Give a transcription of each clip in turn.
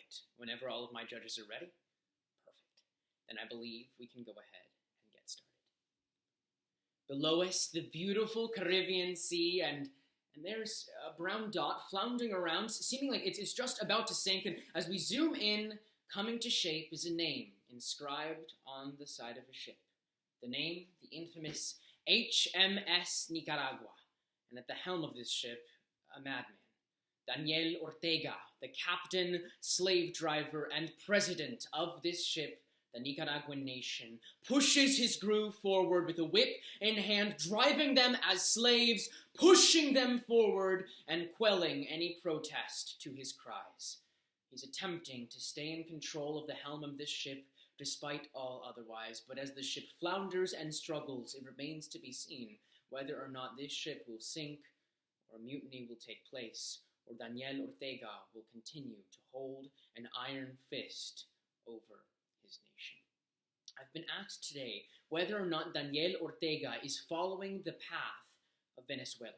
right. Whenever all of my judges are ready? Perfect. Then I believe we can go ahead and get started. Below us, the beautiful Caribbean Sea, and there's a brown dot floundering around, seeming like it's just about to sink, and as we zoom in, coming to shape is a name inscribed on the side of a ship. The name, the infamous HMS Nicaragua, and at the helm of this ship, a madman, Daniel Ortega, the captain, slave driver, and president of this ship, the Nicaraguan nation, pushes his crew forward with a whip in hand, driving them as slaves, pushing them forward, and quelling any protest to his cries. He's attempting to stay in control of the helm of this ship, despite all otherwise, but as the ship flounders and struggles, it remains to be seen whether or not this ship will sink, or mutiny will take place, or Daniel Ortega will continue to hold an iron fist over his nation. I've been asked today whether or not Daniel Ortega is following the path of Venezuela.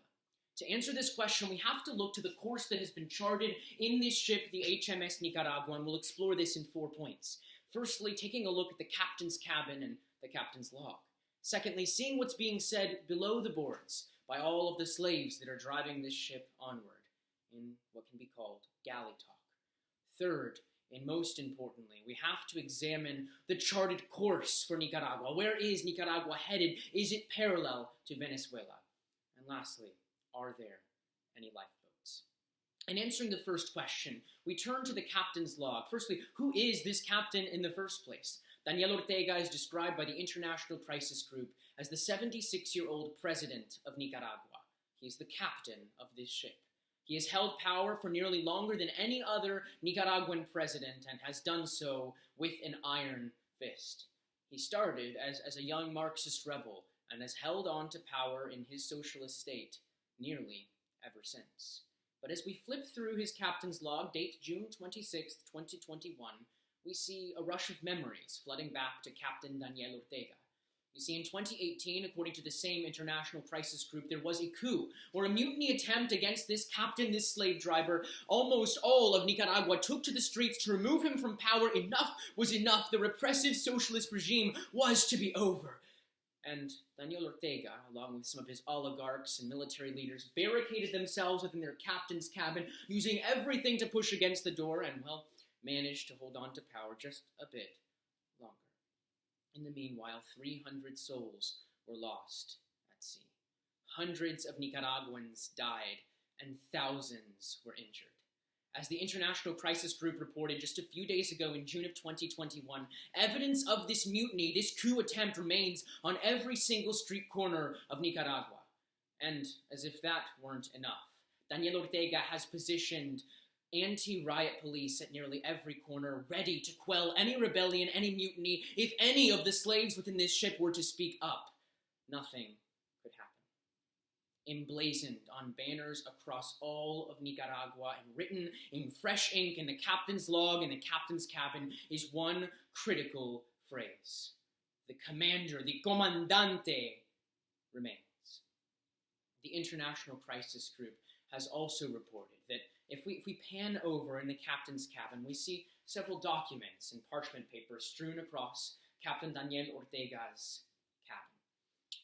To answer this question, we have to look to the course that has been charted in this ship, the HMS Nicaragua, and we'll explore this in 4 points. Firstly, taking a look at the captain's cabin and the captain's log. Secondly, seeing what's being said below the boards by all of the slaves that are driving this ship onward in what can be called galley talk. Third, and most importantly, we have to examine the charted course for Nicaragua. Where is Nicaragua headed? Is it parallel to Venezuela? And lastly, are there any lifeboats? In answering the first question, we turn to the captain's log. Firstly, who is this captain in the first place? Daniel Ortega is described by the International Crisis Group as the 76-year-old president of Nicaragua. He is the captain of this ship. He has held power for nearly longer than any other Nicaraguan president and has done so with an iron fist. He started as a young Marxist rebel and has held on to power in his socialist state nearly ever since. But as we flip through his captain's log, date June 26, 2021, we see a rush of memories flooding back to Captain Daniel Ortega. You see, in 2018, according to the same International Crisis Group, there was a coup, or a mutiny attempt against this captain, this slave driver. Almost all of Nicaragua took to the streets to remove him from power. Enough was enough. The repressive socialist regime was to be over. And Daniel Ortega, along with some of his oligarchs and military leaders, barricaded themselves within their captain's cabin, using everything to push against the door, and, well, managed to hold on to power just a bit longer. In the meanwhile, 300 souls were lost at sea. Hundreds of Nicaraguans died, and thousands were injured. As the International Crisis Group reported just a few days ago in June of 2021, evidence of this mutiny, this coup attempt, remains on every single street corner of Nicaragua. And as if that weren't enough, Daniel Ortega has positioned anti-riot police at nearly every corner, ready to quell any rebellion, any mutiny. If any of the slaves within this ship were to speak up, nothing could happen. Emblazoned on banners across all of Nicaragua and written in fresh ink in the captain's log in the captain's cabin is one critical phrase. The commander, the comandante, remains. The International Crisis Group has also reported that if we pan over in the captain's cabin, we see several documents and parchment paper strewn across Captain Daniel Ortega's cabin.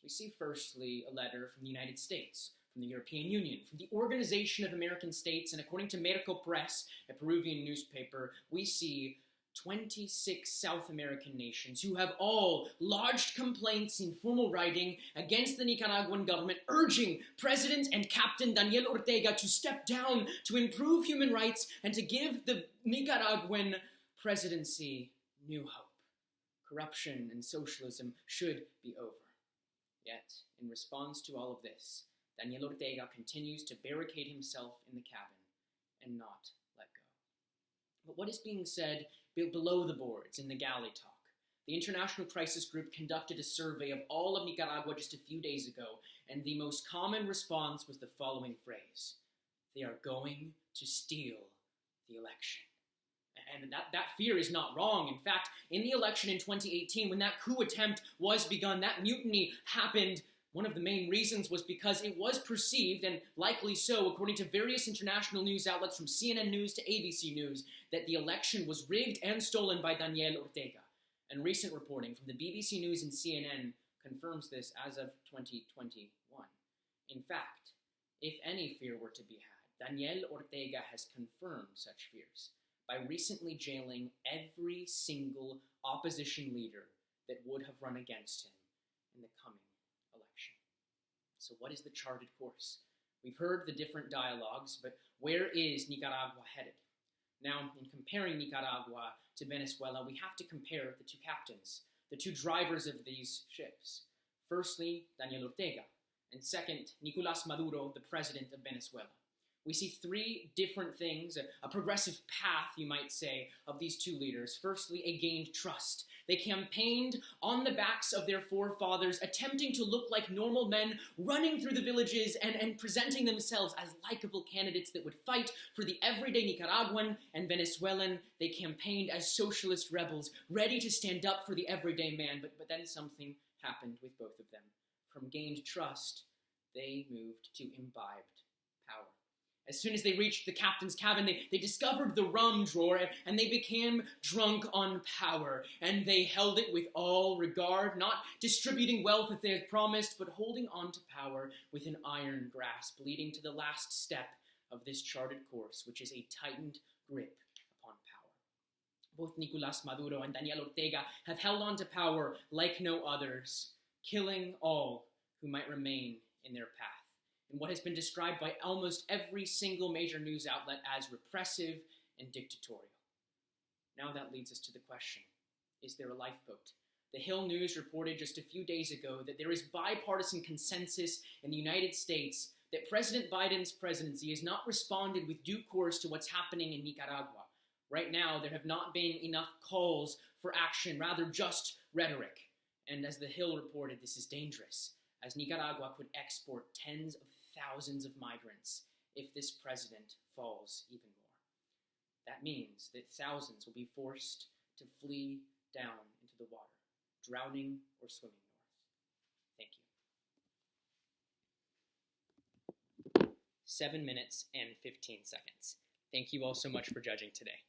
We see firstly a letter from the United States, from the European Union, from the Organization of American States, and according to Merco Press, a Peruvian newspaper, we see 26 South American nations who have all lodged complaints in formal writing against the Nicaraguan government, urging President and Captain Daniel Ortega to step down, to improve human rights, and to give the Nicaraguan presidency new hope. Corruption and socialism should be over. Yet, in response to all of this, Daniel Ortega continues to barricade himself in the cabin and not let go. But what is being said below the boards in the galley talk? The International Crisis Group conducted a survey of all of Nicaragua just a few days ago, and the most common response was the following phrase: they are going to steal the election. And that fear is not wrong. In fact, in the election in 2018, when that coup attempt was begun, that mutiny happened One of the main reasons was because it was perceived, and likely so, according to various international news outlets from CNN News to ABC News, that the election was rigged and stolen by Daniel Ortega. And recent reporting from the BBC News and CNN confirms this as of 2021. In fact, if any fear were to be had, Daniel Ortega has confirmed such fears by recently jailing every single opposition leader that would have run against him in the coming election. So what is the charted course? We've heard the different dialogues, but where is Nicaragua headed? Now, in comparing Nicaragua to Venezuela, we have to compare the two captains, the two drivers of these ships. Firstly, Daniel Ortega, and second, Nicolás Maduro, the president of Venezuela. We see three different things, a progressive path, you might say, of these two leaders. Firstly, a gained trust. They campaigned on the backs of their forefathers, attempting to look like normal men, running through the villages and presenting themselves as likable candidates that would fight for the everyday Nicaraguan and Venezuelan. They campaigned as socialist rebels, ready to stand up for the everyday man. But then something happened with both of them. From gained trust, they moved to imbibed power. As soon as they reached the captain's cabin, they discovered the rum drawer, and they became drunk on power. And they held it with all regard, not distributing wealth as they had promised, but holding on to power with an iron grasp, leading to the last step of this charted course, which is a tightened grip upon power. Both Nicolás Maduro and Daniel Ortega have held on to power like no others, killing all who might remain in their path, in what has been described by almost every single major news outlet as repressive and dictatorial. Now that leads us to the question, is there a lifeboat? The Hill News reported just a few days ago that there is bipartisan consensus in the United States that President Biden's presidency has not responded with due course to what's happening in Nicaragua. Right now, there have not been enough calls for action, rather just rhetoric. And as the Hill reported, this is dangerous, as Nicaragua could export tens of thousands of migrants if this president falls even more. That means that thousands will be forced to flee down into the water, drowning or swimming north. Thank you. 7 minutes and 15 seconds. Thank you all so much for judging today.